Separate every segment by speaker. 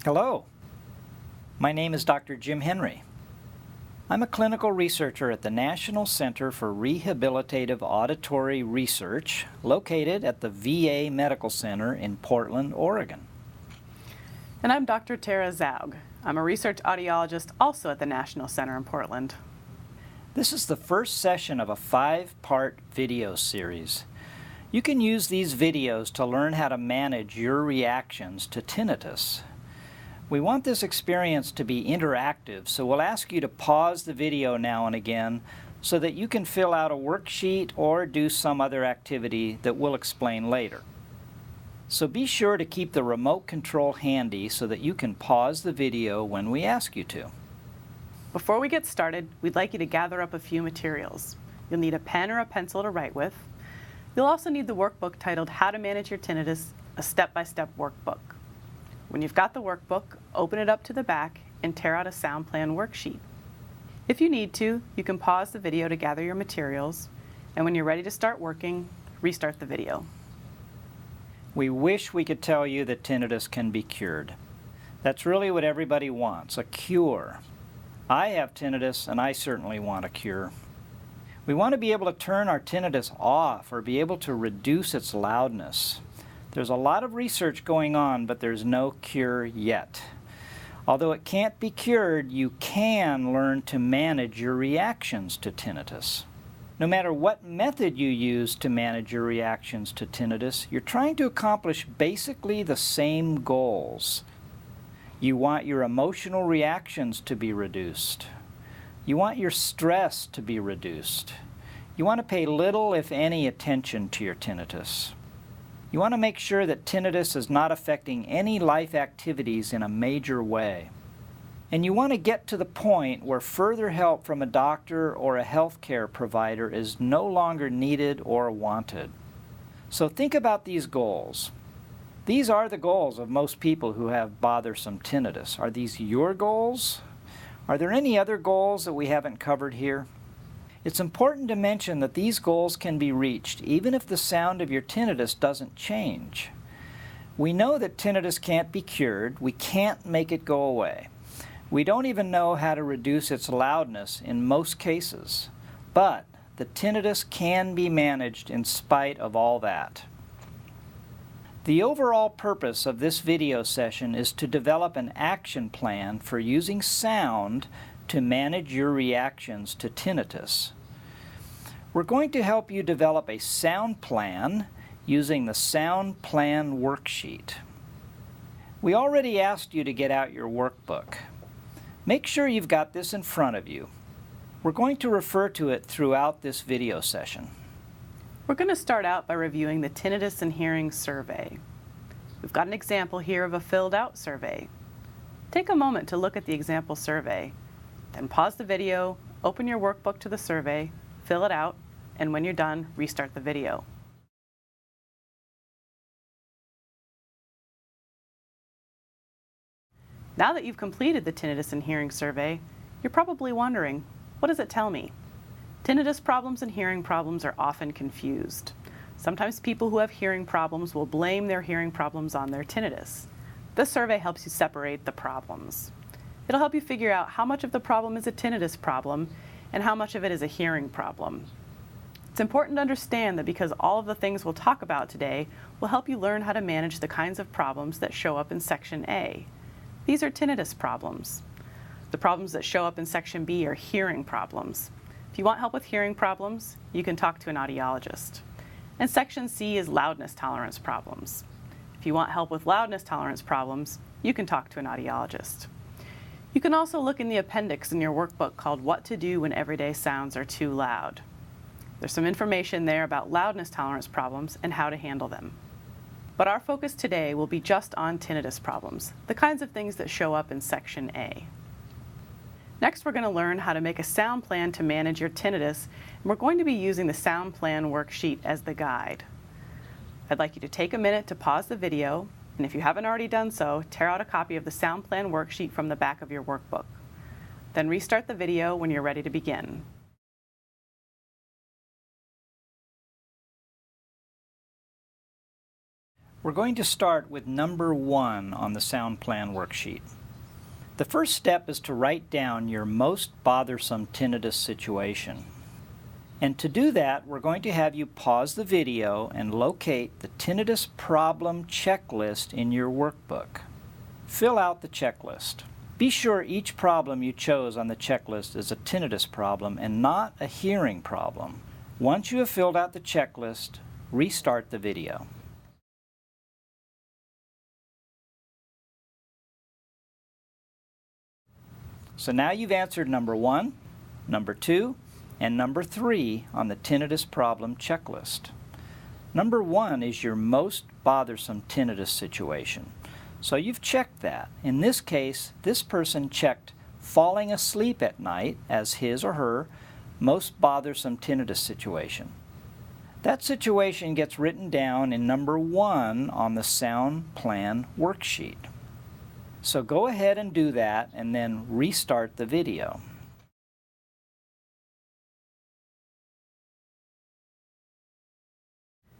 Speaker 1: Hello, my name is Dr. Jim Henry. I'm a clinical researcher at the National Center for Rehabilitative Auditory Research, located at the VA Medical Center in Portland, Oregon.
Speaker 2: And I'm Dr. Tara Zaug. I'm a research audiologist also at the National Center in Portland.
Speaker 1: This is the first session of a 5-part video series. You can use these videos to learn how to manage your reactions to tinnitus. We want this experience to be interactive, so we'll ask you to pause the video now and again so that you can fill out a worksheet or do some other activity that we'll explain later. So be sure to keep the remote control handy so that you can pause the video when we ask you to.
Speaker 2: Before we get started, we'd like you to gather up a few materials. You'll need a pen or a pencil to write with. You'll also need the workbook titled How to Manage Your Tinnitus, a step-by-step workbook. When you've got the workbook, open it up to the back and tear out a sound plan worksheet. If you need to, you can pause the video to gather your materials, and when you're ready to start working, restart the video.
Speaker 1: We wish we could tell you that tinnitus can be cured. That's really what everybody wants, a cure. I have tinnitus, and I certainly want a cure. We want to be able to turn our tinnitus off or be able to reduce its loudness. There's a lot of research going on, but there's no cure yet. Although it can't be cured, you can learn to manage your reactions to tinnitus. No matter what method you use to manage your reactions to tinnitus, you're trying to accomplish basically the same goals. You want your emotional reactions to be reduced. You want your stress to be reduced. You want to pay little, if any, attention to your tinnitus. You want to make sure that tinnitus is not affecting any life activities in a major way. And you want to get to the point where further help from a doctor or a healthcare provider is no longer needed or wanted. So think about these goals. These are the goals of most people who have bothersome tinnitus. Are these your goals? Are there any other goals that we haven't covered here? It's important to mention that these goals can be reached even if the sound of your tinnitus doesn't change. We know that tinnitus can't be cured. We can't make it go away. We don't even know how to reduce its loudness in most cases. But the tinnitus can be managed in spite of all that. The overall purpose of this video session is to develop an action plan for using sound to manage your reactions to tinnitus. We're going to help you develop a sound plan using the sound plan worksheet. We already asked you to get out your workbook. Make sure you've got this in front of you. We're going to refer to it throughout this video session.
Speaker 2: We're going to start out by reviewing the Tinnitus and Hearing Survey. We've got an example here of a filled out survey. Take a moment to look at the example survey. Then pause the video, open your workbook to the survey, fill it out, and when you're done, restart the video. Now that you've completed the Tinnitus and Hearing Survey, you're probably wondering, what does it tell me? Tinnitus problems and hearing problems are often confused. Sometimes people who have hearing problems will blame their hearing problems on their tinnitus. This survey helps you separate the problems. It'll help you figure out how much of the problem is a tinnitus problem and how much of it is a hearing problem. It's important to understand that because all of the things we'll talk about today will help you learn how to manage the kinds of problems that show up in Section A. These are tinnitus problems. The problems that show up in Section B are hearing problems. If you want help with hearing problems, you can talk to an audiologist. And Section C is loudness tolerance problems. If you want help with loudness tolerance problems, you can talk to an audiologist. You can also look in the appendix in your workbook called What to Do When Everyday Sounds Are Too Loud. There's some information there about loudness tolerance problems and how to handle them. But our focus today will be just on tinnitus problems, the kinds of things that show up in Section A. Next, we're going to learn how to make a sound plan to manage your tinnitus, and we're going to be using the sound plan worksheet as the guide. I'd like you to take a minute to pause the video, and if you haven't already done so, tear out a copy of the sound plan worksheet from the back of your workbook. Then restart the video when you're ready to begin.
Speaker 1: We're going to start with number 1 on the sound plan worksheet. The first step is to write down your most bothersome tinnitus situation. And to do that, we're going to have you pause the video and locate the tinnitus problem checklist in your workbook. Fill out the checklist. Be sure each problem you chose on the checklist is a tinnitus problem and not a hearing problem. Once you have filled out the checklist, restart the video. So now you've answered number 1, number 2, and number 3 on the tinnitus problem checklist. Number 1 is your most bothersome tinnitus situation. So you've checked that. In this case, this person checked falling asleep at night as his or her most bothersome tinnitus situation. That situation gets written down in number 1 on the sound plan worksheet. So go ahead and do that and then restart the video.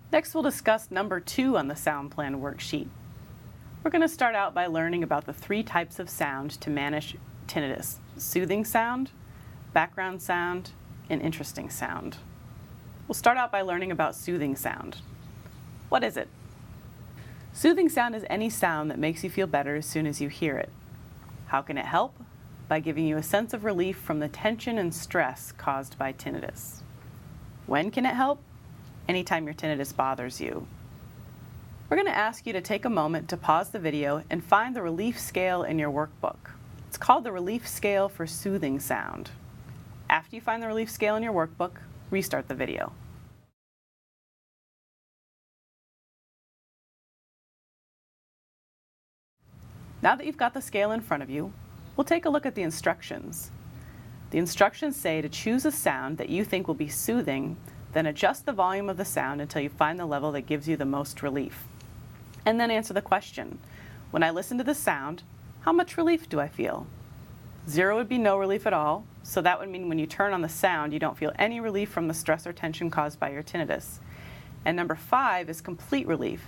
Speaker 2: Next, we'll discuss number 2 on the sound plan worksheet. We're going to start out by learning about the 3 types of sound to manage tinnitus: soothing sound, background sound, and interesting sound. We'll start out by learning about soothing sound. What is it? Soothing sound is any sound that makes you feel better as soon as you hear it. How can it help? By giving you a sense of relief from the tension and stress caused by tinnitus. When can it help? Anytime your tinnitus bothers you. We're going to ask you to take a moment to pause the video and find the relief scale in your workbook. It's called the relief scale for soothing sound. After you find the relief scale in your workbook, restart the video. Now that you've got the scale in front of you, we'll take a look at the instructions. The instructions say to choose a sound that you think will be soothing, then adjust the volume of the sound until you find the level that gives you the most relief. And then answer the question: when I listen to the sound, how much relief do I feel? 0 would be no relief at all, so that would mean when you turn on the sound, you don't feel any relief from the stress or tension caused by your tinnitus. And number 5 is complete relief.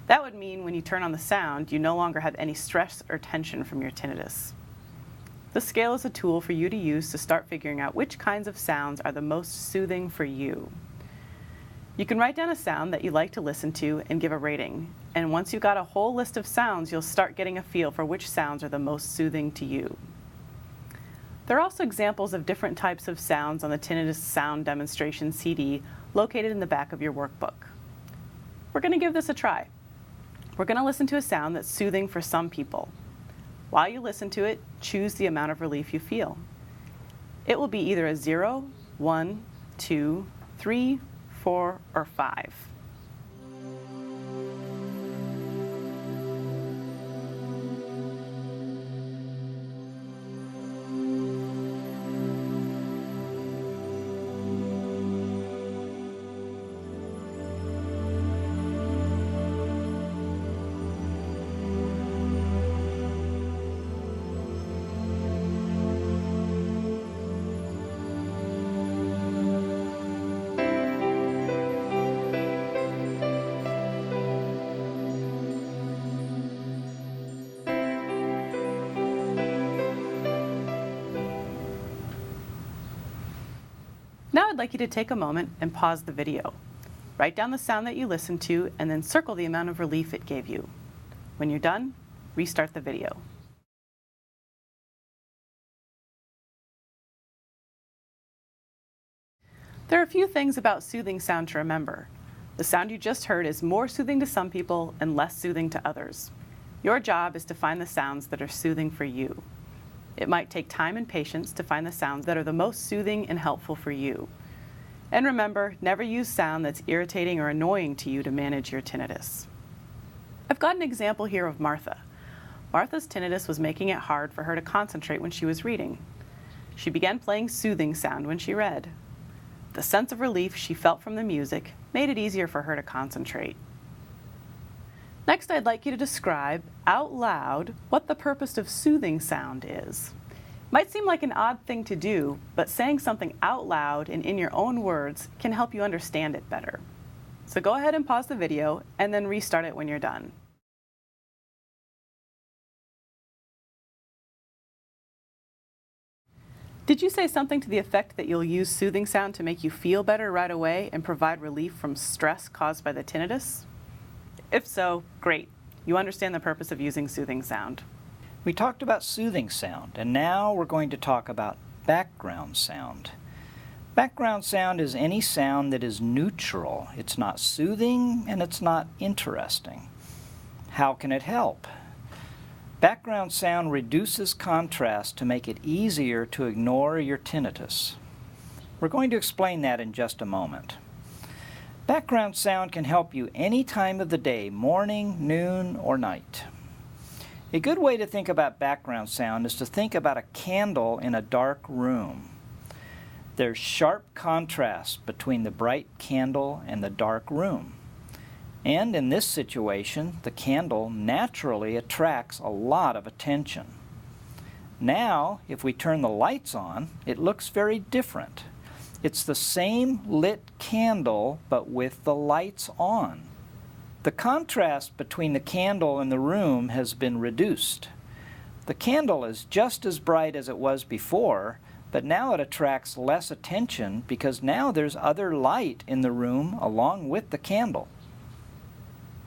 Speaker 2: That would mean when you turn on the sound, you no longer have any stress or tension from your tinnitus. The scale is a tool for you to use to start figuring out which kinds of sounds are the most soothing for you. You can write down a sound that you like to listen to and give a rating. And once you've got a whole list of sounds, you'll start getting a feel for which sounds are the most soothing to you. There are also examples of different types of sounds on the Tinnitus Sound Demonstration CD located in the back of your workbook. We're going to give this a try. We're going to listen to a sound that's soothing for some people. While you listen to it, choose the amount of relief you feel. It will be either a 0, 1, 2, 3, 4, or 5. Now I'd like you to take a moment and pause the video. Write down the sound that you listened to and then circle the amount of relief it gave you. When you're done, restart the video. There are a few things about soothing sound to remember. The sound you just heard is more soothing to some people and less soothing to others. Your job is to find the sounds that are soothing for you. It might take time and patience to find the sounds that are the most soothing and helpful for you. And remember, never use sound that's irritating or annoying to you to manage your tinnitus. I've got an example here of Martha. Martha's tinnitus was making it hard for her to concentrate when she was reading. She began playing soothing sound when she read. The sense of relief she felt from the music made it easier for her to concentrate. Next, I'd like you to describe out loud what the purpose of soothing sound is. It might seem like an odd thing to do, but saying something out loud and in your own words can help you understand it better. So go ahead and pause the video and then restart it when you're done. Did you say something to the effect that you'll use soothing sound to make you feel better right away and provide relief from stress caused by the tinnitus? If so, great. You understand the purpose of using soothing sound.
Speaker 1: We talked about soothing sound, and now we're going to talk about background sound. Background sound is any sound that is neutral. It's not soothing and it's not interesting. How can it help? Background sound reduces contrast to make it easier to ignore your tinnitus. We're going to explain that in just a moment. Background sound can help you any time of the day, morning, noon, or night. A good way to think about background sound is to think about a candle in a dark room. There's sharp contrast between the bright candle and the dark room. And in this situation, the candle naturally attracts a lot of attention. Now, if we turn the lights on, it looks very different. It's the same lit candle, but with the lights on. The contrast between the candle and the room has been reduced. The candle is just as bright as it was before, but now it attracts less attention because now there's other light in the room along with the candle.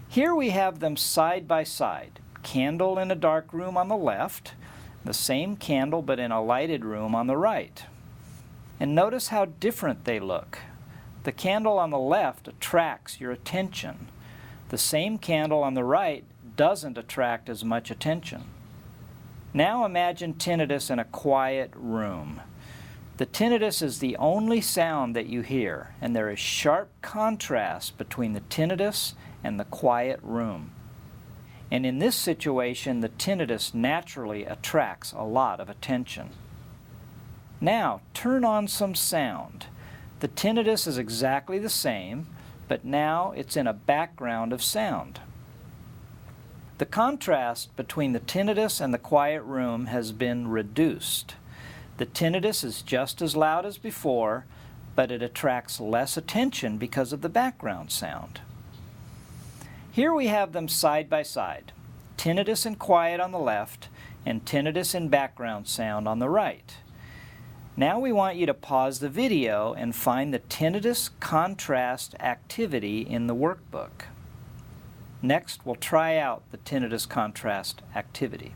Speaker 1: Here we have them side by side. Candle in a dark room on the left, the same candle but in a lighted room on the right. And notice how different they look. The candle on the left attracts your attention. The same candle on the right doesn't attract as much attention. Now imagine tinnitus in a quiet room. The tinnitus is the only sound that you hear, and there is sharp contrast between the tinnitus and the quiet room. And in this situation, the tinnitus naturally attracts a lot of attention. Now, turn on some sound. The tinnitus is exactly the same, but now it's in a background of sound. The contrast between the tinnitus and the quiet room has been reduced. The tinnitus is just as loud as before, but it attracts less attention because of the background sound. Here we have them side by side, tinnitus and quiet on the left, and tinnitus and background sound on the right. Now we want you to pause the video and find the tinnitus contrast activity in the workbook. Next, we'll try out the tinnitus contrast activity.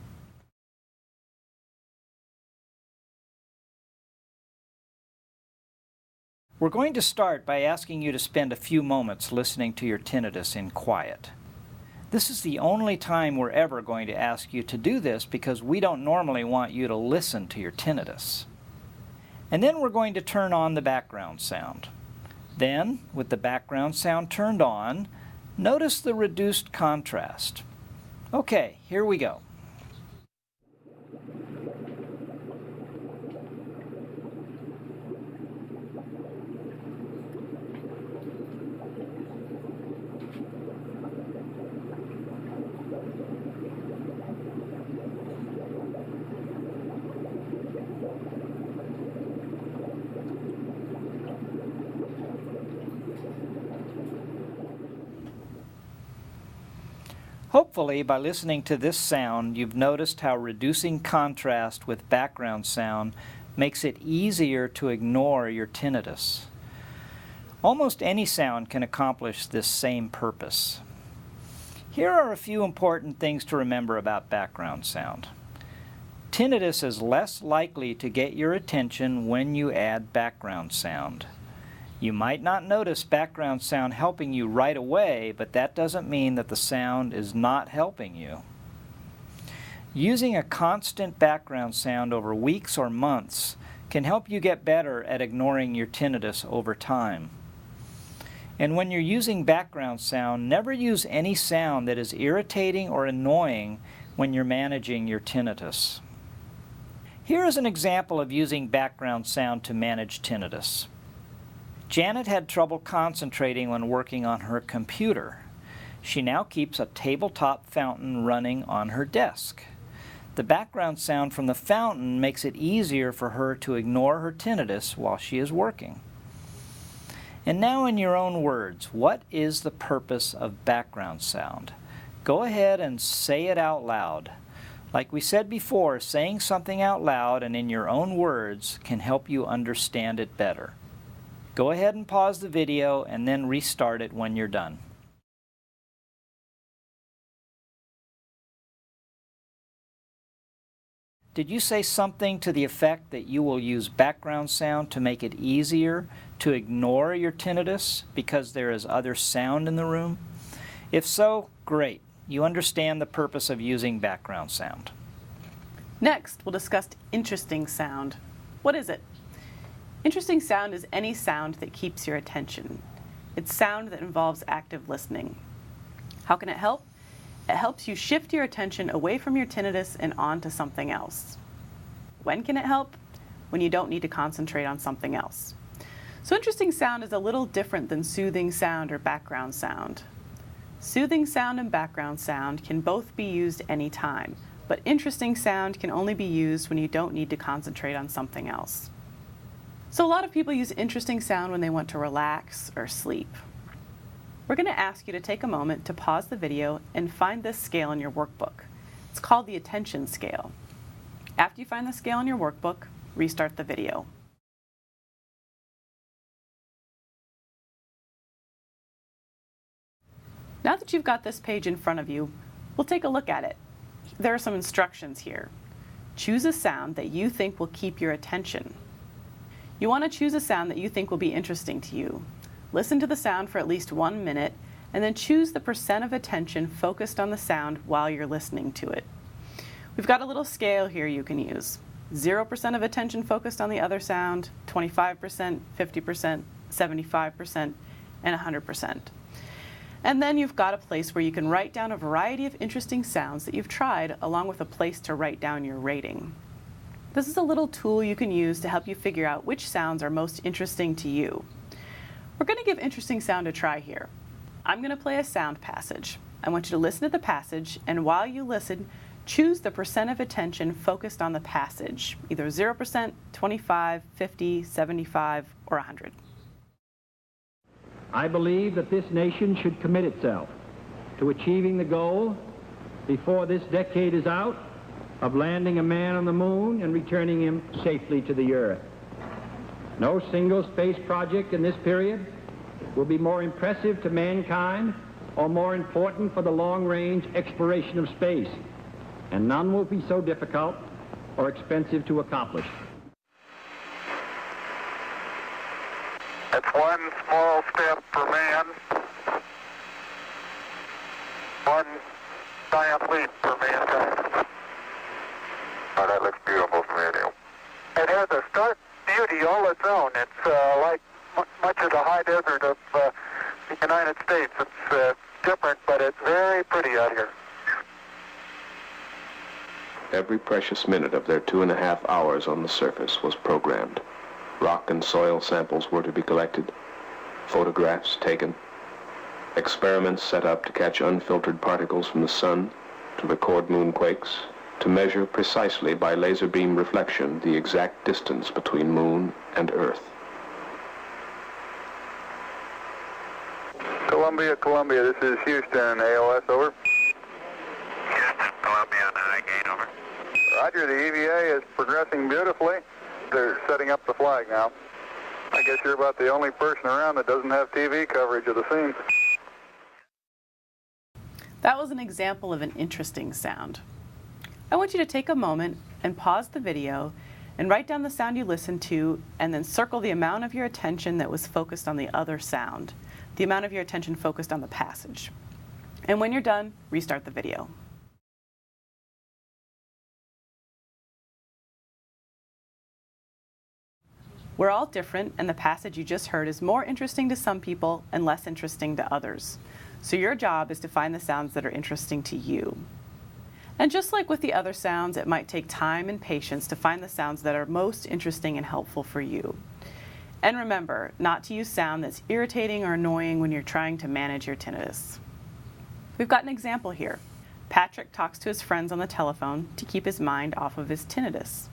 Speaker 1: We're going to start by asking you to spend a few moments listening to your tinnitus in quiet. This is the only time we're ever going to ask you to do this because we don't normally want you to listen to your tinnitus. And then we're going to turn on the background sound. Then, with the background sound turned on, notice the reduced contrast. Okay, here we go. Hopefully, by listening to this sound, you've noticed how reducing contrast with background sound makes it easier to ignore your tinnitus. Almost any sound can accomplish this same purpose. Here are a few important things to remember about background sound. Tinnitus is less likely to get your attention when you add background sound. You might not notice background sound helping you right away, but that doesn't mean that the sound is not helping you. Using a constant background sound over weeks or months can help you get better at ignoring your tinnitus over time. And when you're using background sound, never use any sound that is irritating or annoying when you're managing your tinnitus. Here is an example of using background sound to manage tinnitus. Janet had trouble concentrating when working on her computer. She now keeps a tabletop fountain running on her desk. The background sound from the fountain makes it easier for her to ignore her tinnitus while she is working. And now in your own words, what is the purpose of background sound? Go ahead and say it out loud. Like we said before, saying something out loud and in your own words can help you understand it better. Go ahead and pause the video and then restart it when you're done. Did you say something to the effect that you will use background sound to make it easier to ignore your tinnitus because there is other sound in the room? If so, great. You understand the purpose of using background sound.
Speaker 2: Next, we'll discuss interesting sound. What is it? Interesting sound is any sound that keeps your attention. It's sound that involves active listening. How can it help? It helps you shift your attention away from your tinnitus and onto something else. When can it help? When you don't need to concentrate on something else. So interesting sound is a little different than soothing sound or background sound. Soothing sound and background sound can both be used anytime, but interesting sound can only be used when you don't need to concentrate on something else. So a lot of people use interesting sound when they want to relax or sleep. We're going to ask you to take a moment to pause the video and find this scale in your workbook. It's called the attention scale. After you find the scale in your workbook, restart the video. Now that you've got this page in front of you, we'll take a look at it. There are some instructions here. Choose a sound that you think will keep your attention. You want to choose a sound that you think will be interesting to you. Listen to the sound for at least 1 minute, and then choose the percent of attention focused on the sound while you're listening to it. We've got a little scale here you can use. 0% of attention focused on the other sound, 25%, 50%, 75%, and 100%. And then you've got a place where you can write down a variety of interesting sounds that you've tried, along with a place to write down your rating. This is a little tool you can use to help you figure out which sounds are most interesting to you. We're going to give interesting sound a try here. I'm going to play a sound passage. I want you to listen to the passage, and while you listen, choose the percent of attention focused on the passage, either 0%, 25, 50, 75, or 100.
Speaker 3: I believe that this nation should commit itself to achieving the goal, before this decade is out, of landing a man on the moon and returning him safely to the earth. No single space project in this period will be more impressive to mankind or more important for the long-range exploration of space, and none will be so difficult or expensive to accomplish.
Speaker 4: It's one small step for man, one giant leap for mankind. Oh, that looks beautiful from here, Neil. It has a stark beauty all its own. It's like much of the high desert of the United States. It's different, but it's very pretty out here.
Speaker 5: Every precious minute of their 2.5 hours on the surface was programmed. Rock and soil samples were to be collected, photographs taken, experiments set up to catch unfiltered particles from the sun, to record moonquakes, to measure precisely by laser beam reflection the exact distance between moon and Earth.
Speaker 4: Columbia, this is Houston, AOS, over.
Speaker 6: Houston, Columbia, high gain, over.
Speaker 4: Roger, the EVA is progressing beautifully. They're setting up the flag now. I guess you're about the only person around that doesn't have TV coverage of the scene.
Speaker 2: That was an example of an interesting sound. I want you to take a moment and pause the video and write down the sound you listened to, and then circle the amount of your attention that was focused on the other sound, the amount of your attention focused on the passage. And when you're done, restart the video. We're all different, and the passage you just heard is more interesting to some people and less interesting to others. So your job is to find the sounds that are interesting to you. And just like with the other sounds, it might take time and patience to find the sounds that are most interesting and helpful for you. And remember, not to use sound that's irritating or annoying when you're trying to manage your tinnitus. We've got an example here. Patrick talks to his friends on the telephone to keep his mind off of his tinnitus.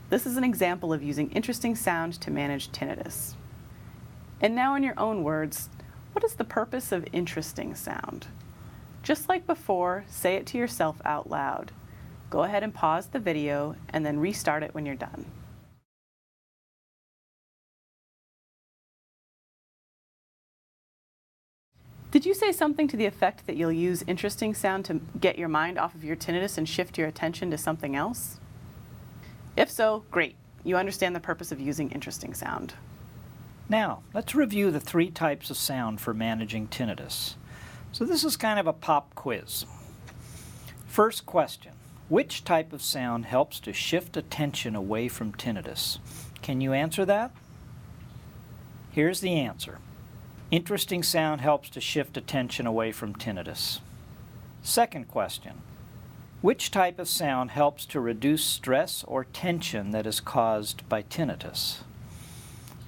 Speaker 2: This is an example of using interesting sound to manage tinnitus. And now in your own words, what is the purpose of interesting sound? Just like before, say it to yourself out loud. Go ahead and pause the video and then restart it when you're done. Did you say something to the effect that you'll use interesting sound to get your mind off of your tinnitus and shift your attention to something else? If so, great. You understand the purpose of using interesting sound.
Speaker 1: Now, let's review the 3 types of sound for managing tinnitus. So this is kind of a pop quiz. First question, which type of sound helps to shift attention away from tinnitus? Can you answer that? Here's the answer. Interesting sound helps to shift attention away from tinnitus. Second question, which type of sound helps to reduce stress or tension that is caused by tinnitus?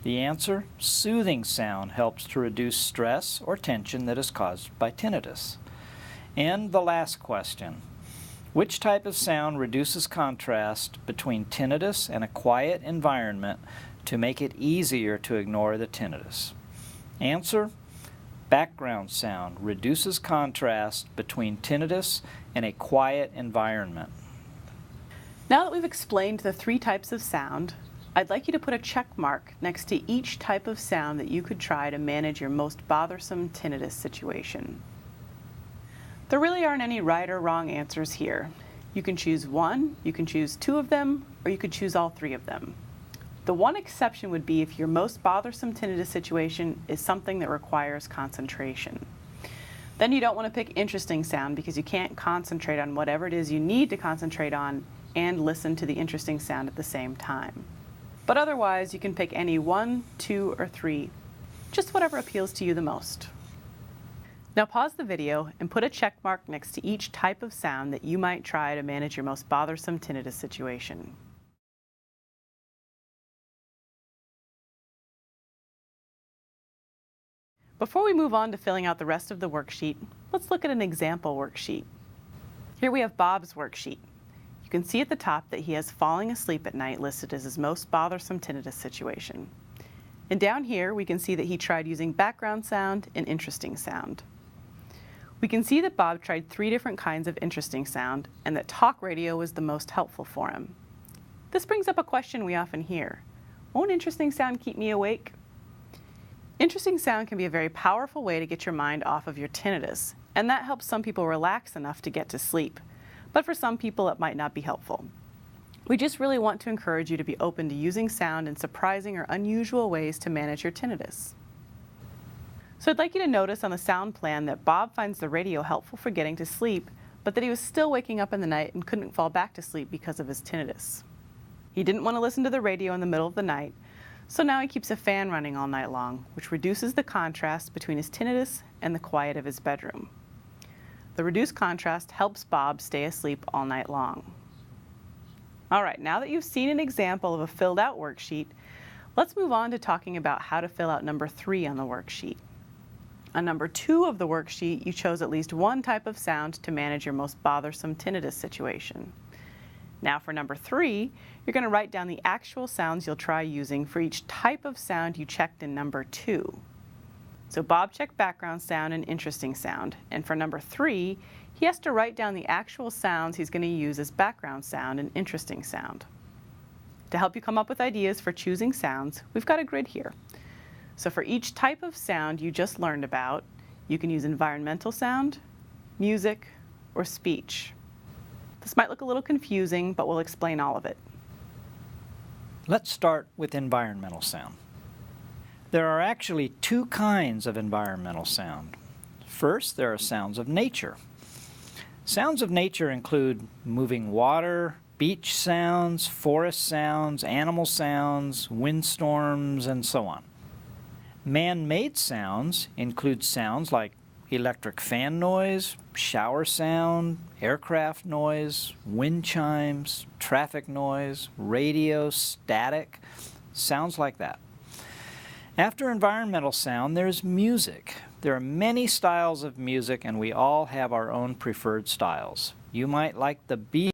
Speaker 1: The answer, soothing sound helps to reduce stress or tension that is caused by tinnitus. And the last question, which type of sound reduces contrast between tinnitus and a quiet environment to make it easier to ignore the tinnitus? Answer, background sound reduces contrast between tinnitus and a quiet environment.
Speaker 2: Now that we've explained the 3 types of sound, I'd like you to put a check mark next to each type of sound that you could try to manage your most bothersome tinnitus situation. There really aren't any right or wrong answers here. You can choose one, you can choose 2 of them, or you could choose all 3 of them. The one exception would be if your most bothersome tinnitus situation is something that requires concentration. Then you don't want to pick interesting sound because you can't concentrate on whatever it is you need to concentrate on and listen to the interesting sound at the same time. But otherwise, you can pick any 1, 2, or 3, just whatever appeals to you the most. Now pause the video and put a check mark next to each type of sound that you might try to manage your most bothersome tinnitus situation. Before we move on to filling out the rest of the worksheet, let's look at an example worksheet. Here we have Bob's worksheet. You can see at the top that he has falling asleep at night listed as his most bothersome tinnitus situation. And down here we can see that he tried using background sound and interesting sound. We can see that Bob tried 3 different kinds of interesting sound and that talk radio was the most helpful for him. This brings up a question we often hear. Won't interesting sound keep me awake? Interesting sound can be a very powerful way to get your mind off of your tinnitus, and that helps some people relax enough to get to sleep. But for some people, it might not be helpful. We just really want to encourage you to be open to using sound in surprising or unusual ways to manage your tinnitus. So I'd like you to notice on the sound plan that Bob finds the radio helpful for getting to sleep, but that he was still waking up in the night and couldn't fall back to sleep because of his tinnitus. He didn't want to listen to the radio in the middle of the night, so now he keeps a fan running all night long, which reduces the contrast between his tinnitus and the quiet of his bedroom. The reduced contrast helps Bob stay asleep all night long. All right, now that you've seen an example of a filled out worksheet, let's move on to talking about how to fill out number 3 on the worksheet. On number 2 of the worksheet, you chose at least 1 type of sound to manage your most bothersome tinnitus situation. Now for number 3, you're going to write down the actual sounds you'll try using for each type of sound you checked in number 2. So Bob checked background sound and interesting sound, and for number 3, he has to write down the actual sounds he's going to use as background sound and interesting sound. To help you come up with ideas for choosing sounds, we've got a grid here. So for each type of sound you just learned about, you can use environmental sound, music, or speech. This might look a little confusing, but we'll explain all of it.
Speaker 1: Let's start with environmental sound. There are actually 2 kinds of environmental sound. First, there are sounds of nature. Sounds of nature include moving water, beach sounds, forest sounds, animal sounds, windstorms, and so on. Man-made sounds include sounds like electric fan noise, shower sound, aircraft noise, wind chimes, traffic noise, radio, static, sounds like that. After environmental sound, there's music. There are many styles of music, and we all have our own preferred styles. You might like the beat